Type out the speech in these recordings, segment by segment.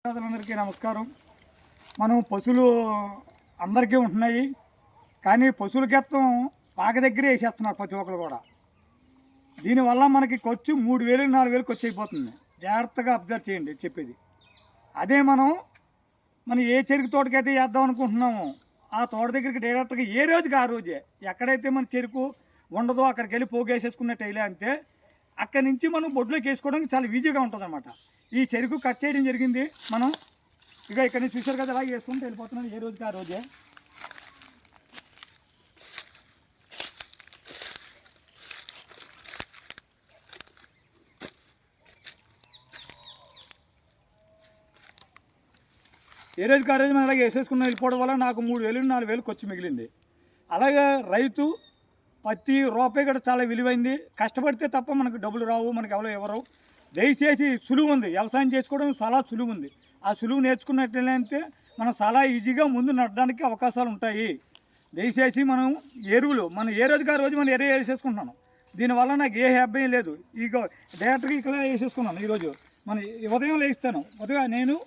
అందరికీ నమస్కారం. మనం పశువులు అందరికీ ఉంటున్నాయి, కానీ పశువుల గెత్తం పాక దగ్గరే వేసేస్తున్నారు ప్రతి ఒక్కరు కూడా. దీనివల్ల మనకి ఖర్చు 3,000 4,000 ఖర్చు అయిపోతుంది. జాగ్రత్తగా అబ్జర్వ్ చేయండి చెప్పేది. అదే మనం ఏ చెరుకు తోటకైతే వేద్దాం అనుకుంటున్నామో ఆ తోట దగ్గరికి డైరెక్ట్గా ఏ రోజుకి ఆ రోజే, ఎక్కడైతే మన చెరుకు ఉండదో అక్కడికి వెళ్ళి పోగేసేసుకున్నట్టు అయితే అంతే, అక్కడి నుంచి మనం బొడ్లోకి వేసుకోవడానికి చాలా ఈజీగా ఉంటుంది అన్నమాట. ఈ చెరుకు కట్ చేయడం జరిగింది. మనం ఇక ఇక్కడ నుంచి చూసారు కదా, అలాగే వేసుకుంటూ వెళ్ళిపోతున్నాం ఏ రోజుకి ఆ రోజే. ఏ రోజుకి ఆ రోజు మనం అలాగే వేసేసుకున్న వెళ్ళిపోవడం వల్ల నాకు 3,000 4,000 ఖర్చు మిగిలింది. అలాగే రైతు ప్రతి రూపాయి కూడా చాలా విలువైంది. కష్టపడితే తప్ప మనకు డబ్బులు రావు, మనకు ఎవరో ఎవరు. దయచేసి సులువు ఉంది, వ్యవసాయం చేసుకోవడం చాలా సులువు ఉంది. ఆ సులువు నేర్చుకున్నట్లయితే మనం చాలా ఈజీగా ముందు నడడానికి అవకాశాలు ఉంటాయి. దయచేసి మనం ఎరువులు ఏ రోజుకి ఆ రోజు మనం ఎరువు వేసేసుకుంటున్నాను. దీనివల్ల నాకు ఏ అభ్యం లేదు. ఇక డైరెక్ట్గా ఇక్కడ వేసేసుకున్నాను. ఈరోజు ఉదయం లేస్తాను. ఉదయం నేను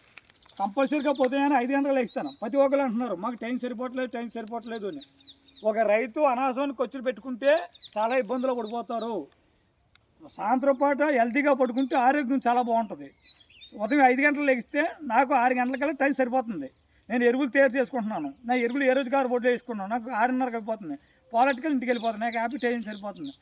కంపల్సరీగా ఉదయాన్నే 5 గంటలు లేస్తాను. ప్రతి ఒక్కరు అంటున్నారు మాకు టైం సరిపోవట్లేదు అని. ఒక రైతు అనవసరాన్ని ఖర్చులు పెట్టుకుంటే చాలా ఇబ్బందులు పడిపోతారు. సాయంత్రం పూట హెల్తీగా పడుకుంటే ఆరోగ్యం చాలా బాగుంటుంది. ఉదయం 5 గంటలు లెగిస్తే నాకు 6 గంటలకల్లా టైం సరిపోతుంది. నేను ఎరువులు తయారు చేసుకుంటున్నాను. నా ఎరువులు ఏ రోజు కారు బొడ్లు వేసుకున్నాను. నాకు 6:30 అయిపోతుంది. పాలటికల్ ఇంటికి వెళ్ళిపోతుంది. నాకు హ్యాపీ టైం సరిపోతుంది.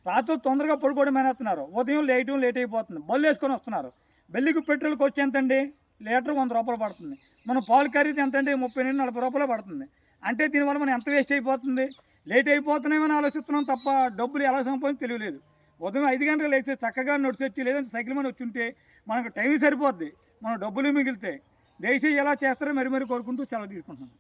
రాత్రి తొందరగా పడుకోవడం మానేస్తున్నారు. ఉదయం లేట్ అయిపోతుంది. బళ్ళు వేసుకొని వస్తున్నారు. బెల్లికి పెట్రోల్ ఖర్చు ఎంతండి? లీటర్ 100 రూపాయలు పడుతుంది. మనం పాలు ఖరీదు ఎంతండి? 30 40 రూపాయలు పడుతుంది. అంటే దీనివల్ల మనం ఎంత వేస్ట్ అయిపోతుంది. లేట్ అయిపోతున్నామని ఆలోచిస్తున్నాం తప్ప డబ్బులు ఎలా సంపాదించి తెలియలేదు. ఉదయం 5 గంటలకు లేచి చక్కగా నడిచొచ్చి లేదంటే సైకిల్ మీద వచ్చి ఉంటే మనకు టైం సరిపోద్ది, మన డబ్బులు మిగిలితే. దయచేసి ఎలా చేస్తారో మరి కోరుకుంటూ సెలవు తీసుకుంటున్నాను.